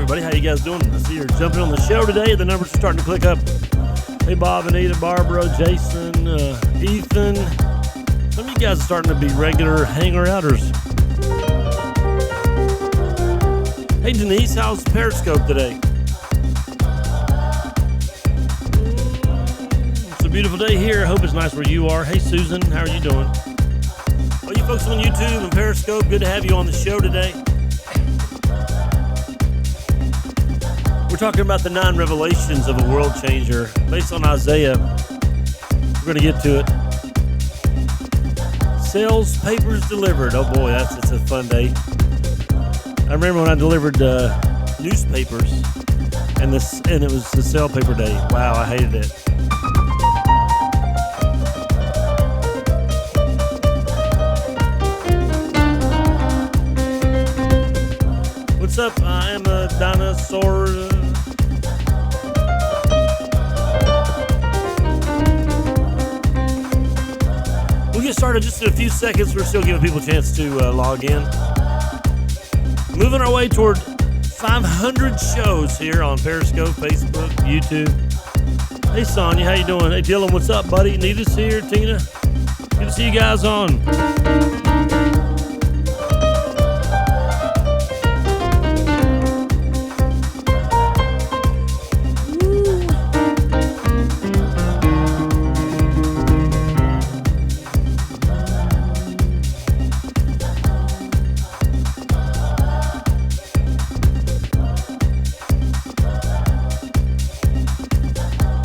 everybody. How you guys doing? I see you're jumping on the show today. The numbers are starting to click up. Hey, Bob, Anita, Barbara, Jason, Ethan. Some of you guys are starting to be regular hanger-outers. Hey, Denise, how's Periscope today? It's a beautiful day here. I hope it's nice where you are. Hey, Susan, how are you doing? Oh, you folks on YouTube and Periscope, good to have you on the show today. We're talking about the 9 revelations of a world changer based on Isaiah. We're going to get to it. Sales papers delivered. Oh boy, it's a fun day. I remember when I delivered newspapers, and it was the sale paper day. Wow, I hated it. What's up? I am a dinosaur. We'll get started just in a few seconds. We're still giving people a chance to log in. Moving our way toward 500 shows here on Periscope, Facebook, YouTube. Hey, Sonia, how you doing? Hey, Dylan, what's up, buddy? Nita's here. Tina, good to see you guys on.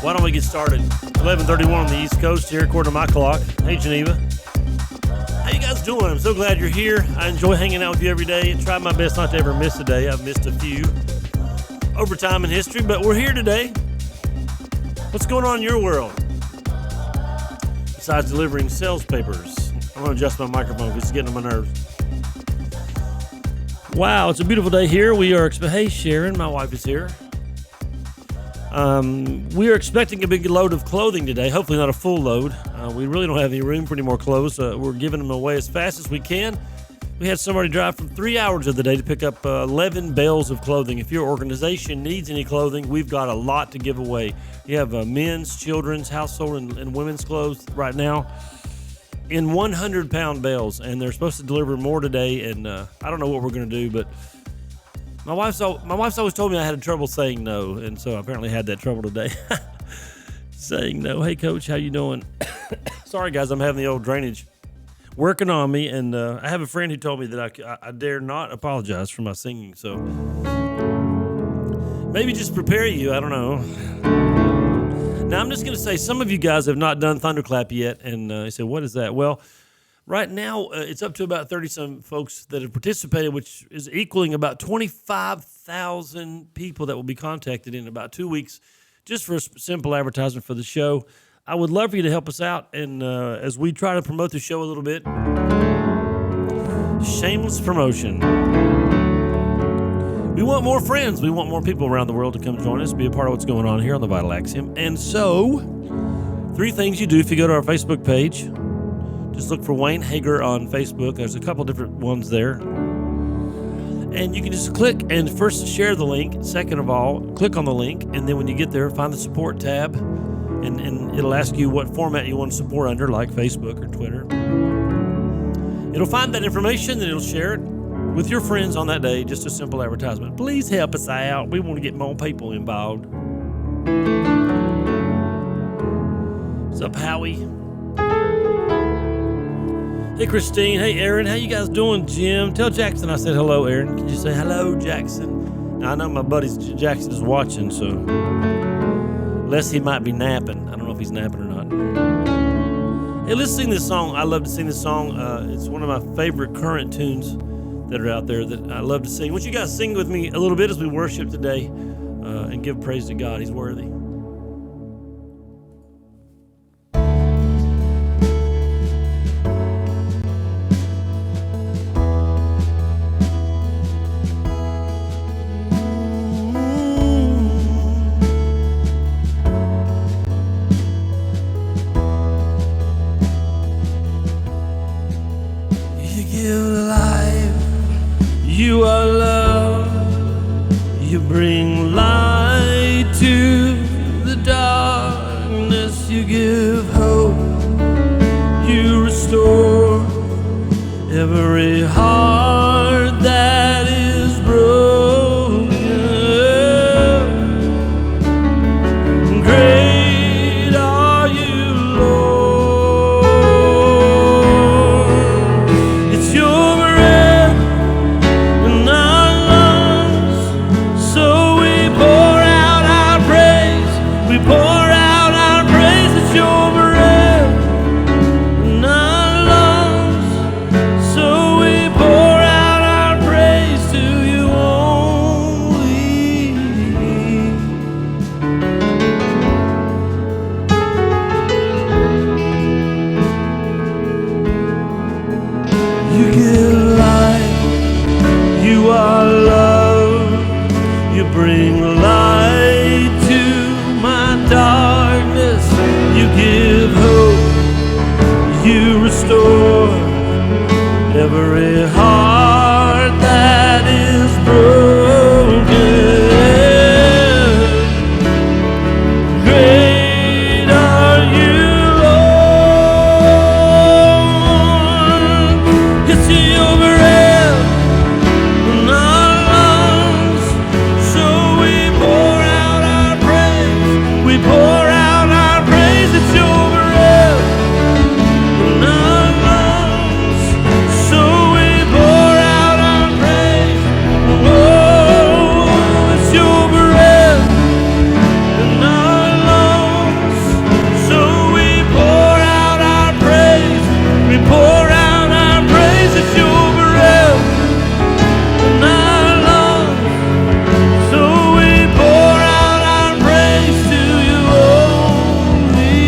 Why don't we get started? 11:31 on the East Coast here, according to my clock. Hey, Geneva. How you guys doing? I'm so glad you're here. I enjoy hanging out with you every day. I try my best not to ever miss a day. I've missed a few over time in history, but we're here today. What's going on in your world? Besides delivering sales papers. I'm going to adjust my microphone because it's getting on my nerves. Wow, it's a beautiful day here. We are, hey, Sharon, my wife is here. We are expecting a big load of clothing today. Hopefully not a full load. We really don't have any room for any more clothes. We're giving them away as fast as we can. We had somebody drive from 3 hours of the day to pick up 11 bales of clothing. If your organization needs any clothing, we've got a lot to give away. You have men's, children's, household, and women's clothes right now in 100-pound bales, and they're supposed to deliver more today, and I don't know what we're going to do, but my wife's always told me I had trouble saying no, and so I apparently had that trouble today. Saying no. Hey, Coach, how you doing? Sorry, guys, I'm having the old drainage working on me, and I have a friend who told me that I dare not apologize for my singing, so maybe just prepare you. I don't know. Now, I'm just going to say some of you guys have not done Thunderclap yet, and you say, what is that? Well, right now, it's up to about 30-some folks that have participated, which is equaling about 25,000 people that will be contacted in about 2 weeks, just for a simple advertisement for the show. I would love for you to help us out, and as we try to promote the show a little bit, shameless promotion. We want more friends. We want more people around the world to come join us, be a part of what's going on here on the Vital Axiom. And so, 3 things you do if you go to our Facebook page. Just look for Wayne Hager on Facebook. There's a couple different ones there. And you can just click and first share the link. Second of all, click on the link. And then when you get there, find the support tab. And it'll ask you what format you want to support under, like Facebook or Twitter. It'll find that information and it'll share it with your friends on that day. Just a simple advertisement. Please help us out. We want to get more people involved. What's up, Howie? Hey, Christine. Hey, Aaron. How you guys doing, Jim? Tell Jackson I said hello, Aaron. Can you say hello, Jackson? Now, I know my buddy Jackson is watching, so unless he might be napping. I don't know if he's napping or not. Hey, let's sing this song. I love to sing this song. It's one of my favorite current tunes that are out there that I love to sing. Won't you guys sing with me a little bit as we worship today and give praise to God? He's worthy. You are love, you bring light to the darkness. You give hope. You restore every heart that is broken. Great are you, Lord. It's your breath in our lungs, so we pour out our praise. We pour out our praise. It's your breath in our lungs, so we pour out our praise to you only. You give life, you are love, you bring light to my darkness, you give hope, you restore every heart that is broken. Great are you, Lord. It's your breath in our lungs, so we pour out our praise. We pour out our praise. It's your breath in our lungs, so we pour out our praise. Oh, it's your breath in our lungs, so we pour out our praise. We pour out our praise. It's your breath in our lungs, so we pour out our praise to you only.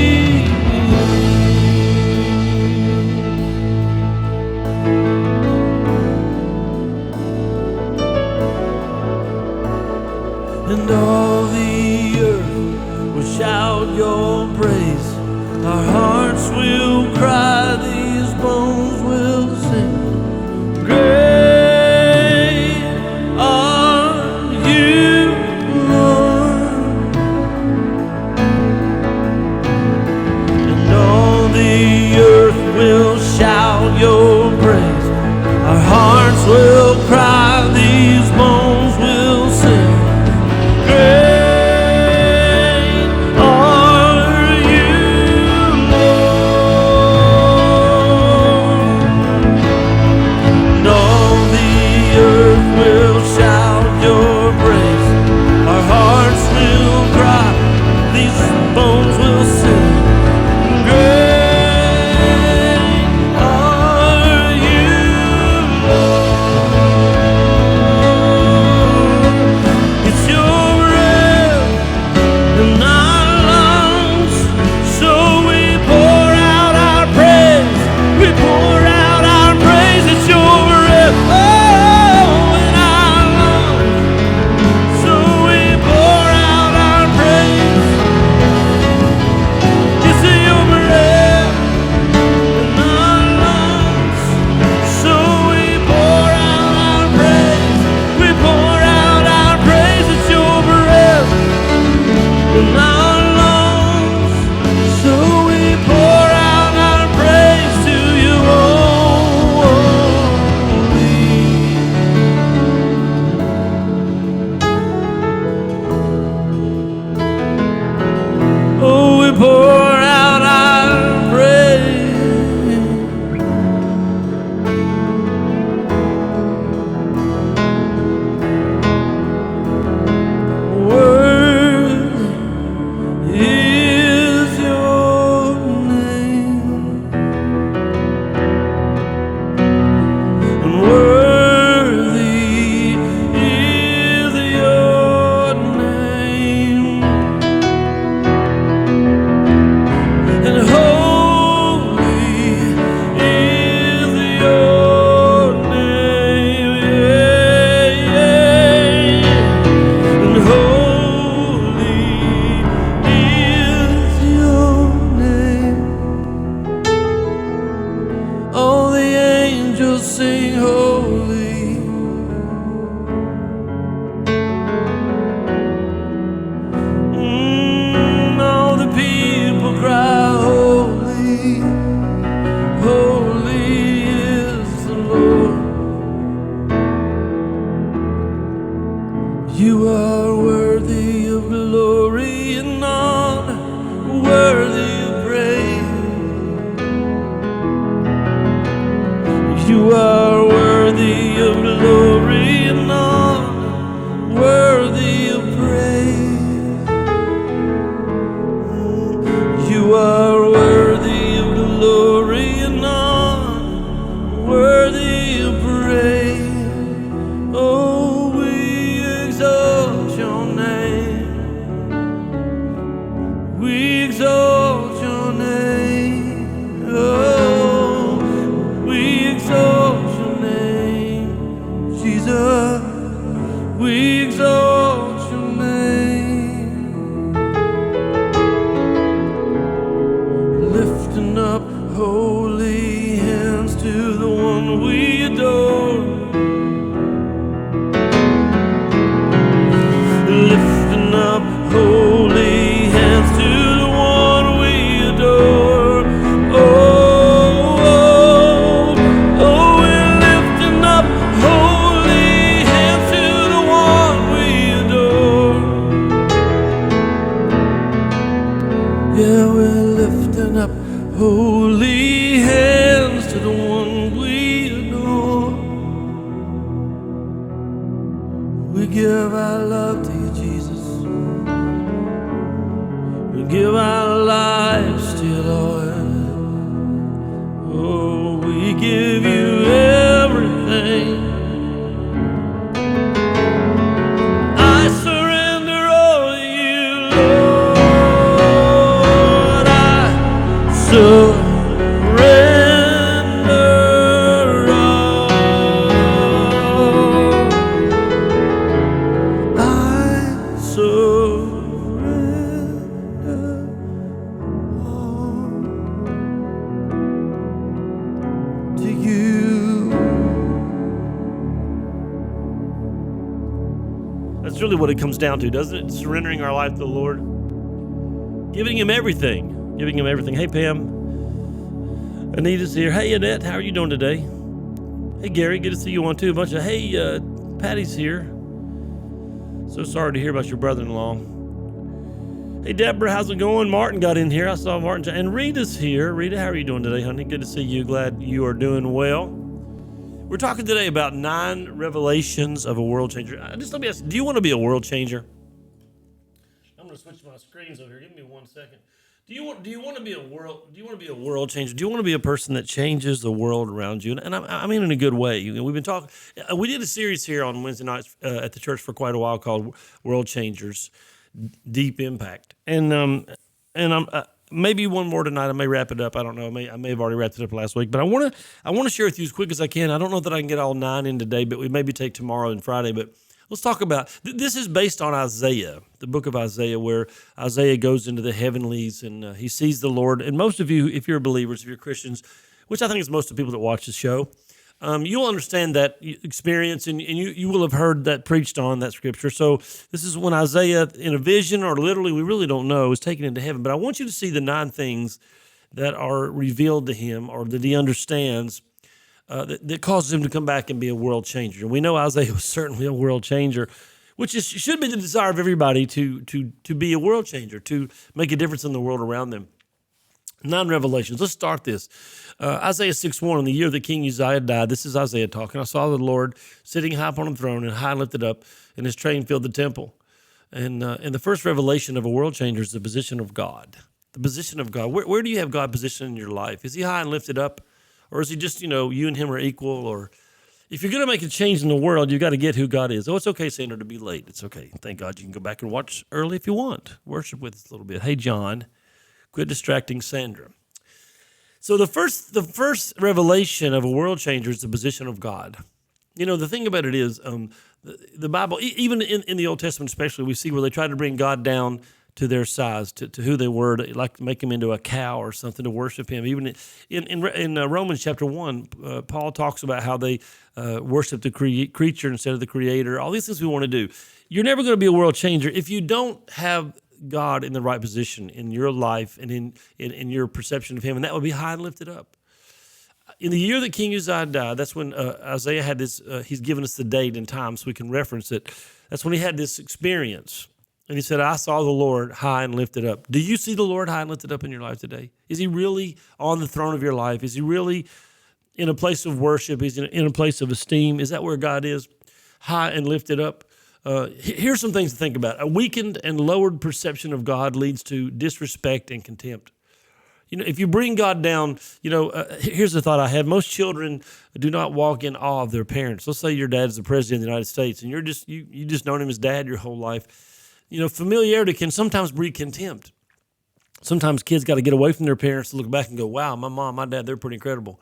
And all the earth will shout your praise. Our hearts will cry, these bones will sing. Great are you, Lord. And all the earth will shout your praise. Our hearts will cry, these bones will sing. Great are you, Lord. You are worthy of glory and honor, worthy of praise. You are worthy of glory and honor, worthy of praise. You are worthy of glory and honor, worthy of praise. Oh, we exalt your name. We exalt your name. Oh, we exalt your name, Jesus. We exalt your name. Lifting up holy hands to the one we adore. Lifting up holy hands to the one we adore. Oh, oh, oh, we're lifting up holy hands to the one we adore. Yeah, we're lifting up holy hands to the one we adore. We give our love to you, Jesus. We give our lives to you, Lord. Oh, we give you everything. I surrender all to you, Lord. I surrender all. I surrender all to you. That's really what it comes down to, doesn't it? Surrendering our life to the Lord. Giving Him everything. Giving Him everything. Hey, Pam. Anita's here. Hey, Annette. How are you doing today? Hey, Gary. Good to see you on too. A bunch of, hey, Patty's here. So sorry to hear about your brother-in-law. Hey, Deborah, how's it going? Martin got in here. I saw Martin. And Rita's here. Rita, how are you doing today, honey? Good to see you. Glad you are doing well. We're talking today about 9 revelations of a world changer. Just let me ask, do you want to be a world changer? I'm going to switch my screens over here. Give me 1 second. Do you want to be a world changer? Do you want to be a person that changes the world around you? And I mean in a good way. We've been talking. We did a series here on Wednesday nights at the church for quite a while called World Changers, Deep Impact. And I'm maybe one more tonight. I may wrap it up. I don't know. I may have already wrapped it up last week. But I want to share with you as quick as I can. I don't know that I can get all 9 in today, but we maybe take tomorrow and Friday. But let's talk about, this is based on Isaiah, the book of Isaiah, where Isaiah goes into the heavenlies and he sees the Lord. And most of you, if you're believers, if you're Christians, which I think is most of the people that watch the show, you'll understand that experience and you will have heard that preached on that scripture. So this is when Isaiah, in a vision or literally, we really don't know, is taken into heaven. But I want you to see the 9 things that are revealed to him or that he understands that causes him to come back and be a world changer. And we know Isaiah was certainly a world changer, which should be the desire of everybody to be a world changer, to make a difference in the world around them. 9 revelations. Let's start this. Isaiah 6:1, in the year that King Uzziah died, this is Isaiah talking, I saw the Lord sitting high upon a throne and high and lifted up, and his train filled the temple. And the first revelation of a world changer is the position of God. The position of God. Where do you have God positioned in your life? Is he high and lifted up? Or is he just, you and him are equal? Or if you're going to make a change in the world, you've got to get who God is. Oh, it's okay, Sandra, to be late. It's okay. Thank God you can go back and watch early if you want. Worship with us a little bit. Hey, John, quit distracting Sandra. So the first revelation of a world changer is the position of God. The thing about it is the Bible, even in the Old Testament especially, we see where they try to bring God down to their size, to who they were, to like make him into a cow or something to worship him. Even in Romans chapter 1, Paul talks about how they worship the creature instead of the creator, all these things we want to do. You're never going to be a world changer if you don't have God in the right position in your life and in your perception of him, and that would be high and lifted up. In the year that King Uzziah died, that's when Isaiah had this, he's given us the date and time so we can reference it. That's when he had this experience. And he said, I saw the Lord high and lifted up. Do you see the Lord high and lifted up in your life today? Is he really on the throne of your life? Is he really in a place of worship? Is he in a place of esteem? Is that where God is, high and lifted up? Here's some things to think about. A weakened and lowered perception of God leads to disrespect and contempt. If you bring God down, here's the thought I had. Most children do not walk in awe of their parents. Let's say your dad's the president of the United States and you just known him as dad your whole life. Familiarity can sometimes breed contempt. Sometimes kids got to get away from their parents to look back and go, wow, my mom, my dad, they're pretty incredible.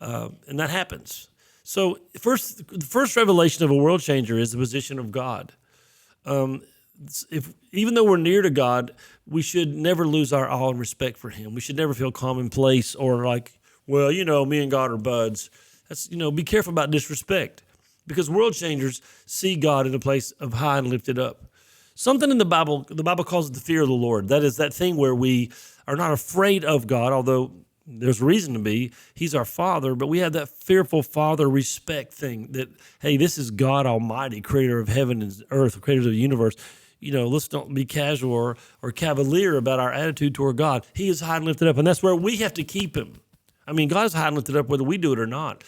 And that happens. So the first revelation of a world changer is the position of God. Even though we're near to God, we should never lose our awe and respect for him. We should never feel commonplace or like, well, me and God are buds. That's, be careful about disrespect because world changers see God in a place of high and lifted up. Something in the Bible calls it the fear of the Lord. That is that thing where we are not afraid of God, although there's reason to be. He's our Father, but we have that fearful Father respect thing that, hey, this is God Almighty, creator of heaven and earth, creator of the universe. Let's don't be casual or cavalier about our attitude toward God. He is high and lifted up, and that's where we have to keep him. I mean, God is high and lifted up whether we do it or not.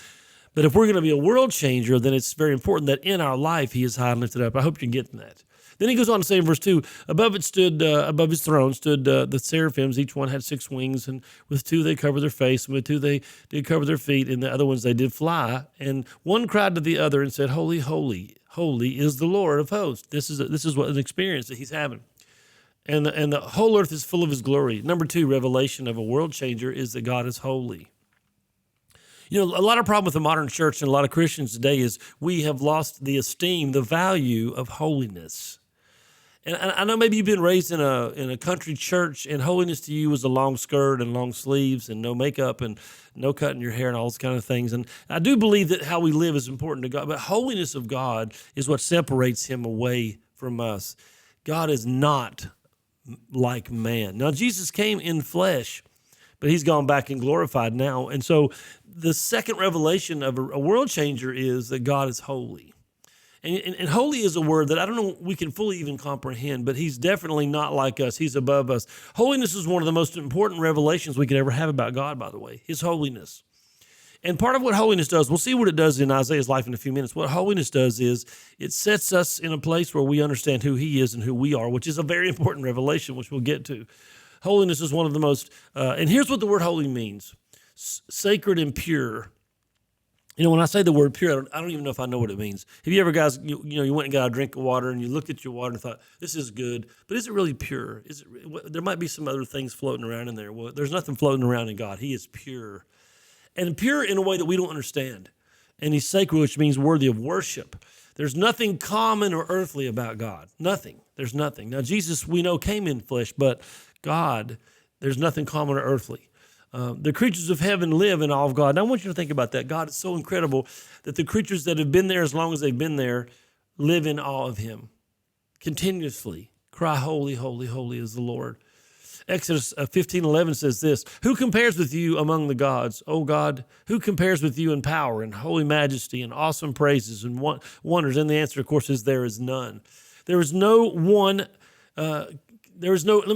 But if we're going to be a world changer, then it's very important that in our life he is high and lifted up. I hope you're getting that. Then he goes on to say in verse 2, above his throne stood the seraphims. Each one had 6 wings, and with 2 they covered their face, and with 2 they did cover their feet, and the other ones they did fly. And one cried to the other and said, holy, holy, holy is the Lord of hosts. This is what an experience that he's having. And the whole earth is full of his glory. Number 2, revelation of a world changer is that God is holy. A lot of problem with the modern church and a lot of Christians today is we have lost the esteem, the value of holiness. And I know maybe you've been raised in a country church, and holiness to you was a long skirt and long sleeves and no makeup and no cutting your hair and all those kind of things. And I do believe that how we live is important to God, but holiness of God is what separates him away from us. God is not like man. Now, Jesus came in flesh, but he's gone back and glorified now. And so the second revelation of a world changer is that God is holy. And holy is a word that I don't know we can fully even comprehend, but he's definitely not like us. He's above us. Holiness is one of the most important revelations we could ever have about God, by the way, his holiness. And part of what holiness does, we'll see what it does in Isaiah's life in a few minutes. What holiness does is it sets us in a place where we understand who he is and who we are, which is a very important revelation, which we'll get to. Holiness is one of the most, and here's what the word holy means, sacred and pure. When I say the word pure, I don't even know if I know what it means. Have you ever, guys, you went and got a drink of water and you looked at your water and thought, this is good, but is it really pure? There might be some other things floating around in there. Well, there's nothing floating around in God. He is pure. And pure in a way that we don't understand. And he's sacred, which means worthy of worship. There's nothing common or earthly about God. Nothing. There's nothing. Now, Jesus, we know, came in flesh, but God, there's nothing common or earthly. The creatures of heaven live in awe of God. And I want you to think about that. God is so incredible that the creatures that have been there as long as they've been there live in awe of him. Continuously cry, holy, holy, holy is the Lord. Exodus 15:11 says this, who compares with you among the gods, O God? Who compares with you in power and holy majesty and awesome praises and wonders? And the answer, of course, is there is none. There is no one... let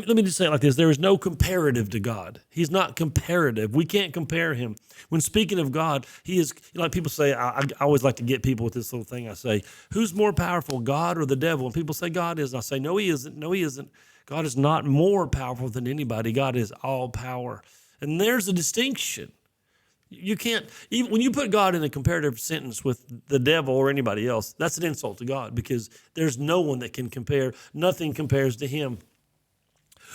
me just say it like this. There is no comparative to God. He's not comparative. We can't compare him. When speaking of God, he is, like people say, I always like to get people with this little thing I say, who's more powerful, God or the devil? And people say God is. And I say, no, he isn't. No, he isn't. God is not more powerful than anybody. God is all power. And there's a distinction. You can't, even when you put God in a comparative sentence with the devil or anybody else, that's an insult to God because there's no one that can compare. Nothing compares to him.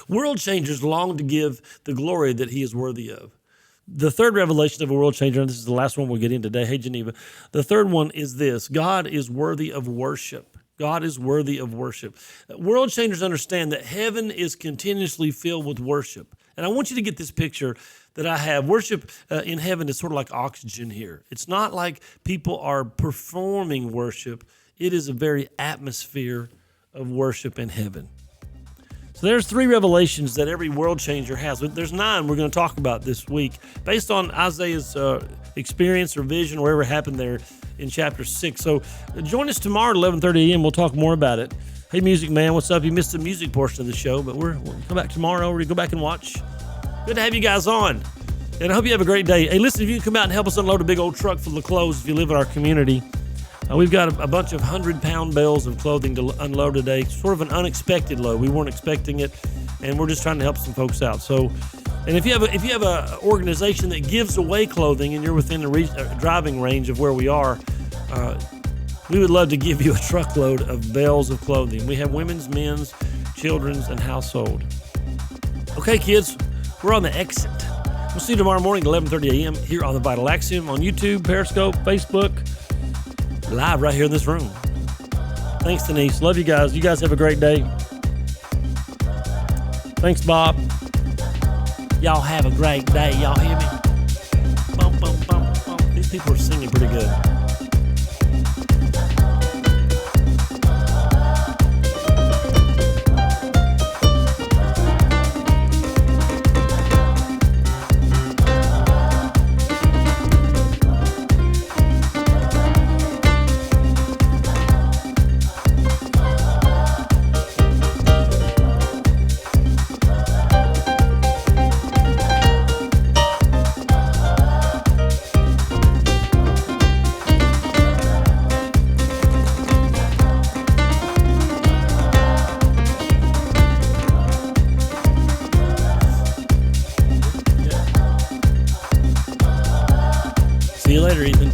World changers long to give the glory that he is worthy of. The third revelation of a world changer, and this is the last one we'll get in today. Hey, Geneva. The third one is this. God is worthy of worship. God is worthy of worship. World changers understand that heaven is continuously filled with worship. And I want you to get this picture that I have. Worship in heaven is sort of like oxygen here. It's not like people are performing worship. It is a very atmosphere of worship in heaven. So there's 3 revelations that every world changer has. There's 9 we're going to talk about this week based on Isaiah's experience or vision or whatever happened there in chapter 6. So join us tomorrow at 11:30 a.m. We'll talk more about it. Hey, Music Man, what's up? You missed the music portion of the show, but we'll come back tomorrow or go back and watch. Good to have you guys on. And I hope you have a great day. Hey, listen, if you can come out and help us unload a big old truck full of clothes if you live in our community. We've got a bunch of 100-pound bales of clothing to unload today. Sort of an unexpected load. We weren't expecting it, and we're just trying to help some folks out. So, and if you have a organization that gives away clothing and you're within the driving range of where we are, we would love to give you a truckload of bales of clothing. We have women's, men's, children's, and household. Okay, kids, we're on the exit. We'll see you tomorrow morning at 11:30 a.m. here on the Vital Axiom on YouTube, Periscope, Facebook. Live right here in this room. Thanks, Denise. Love you guys. You guys have a great day. Thanks, Bob. Y'all have a great day. Y'all hear me? Bum, bum, bum, bum. These people are singing pretty good. See you later, Ethan.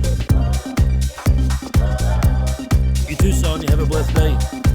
You too, son. You have a blessed day.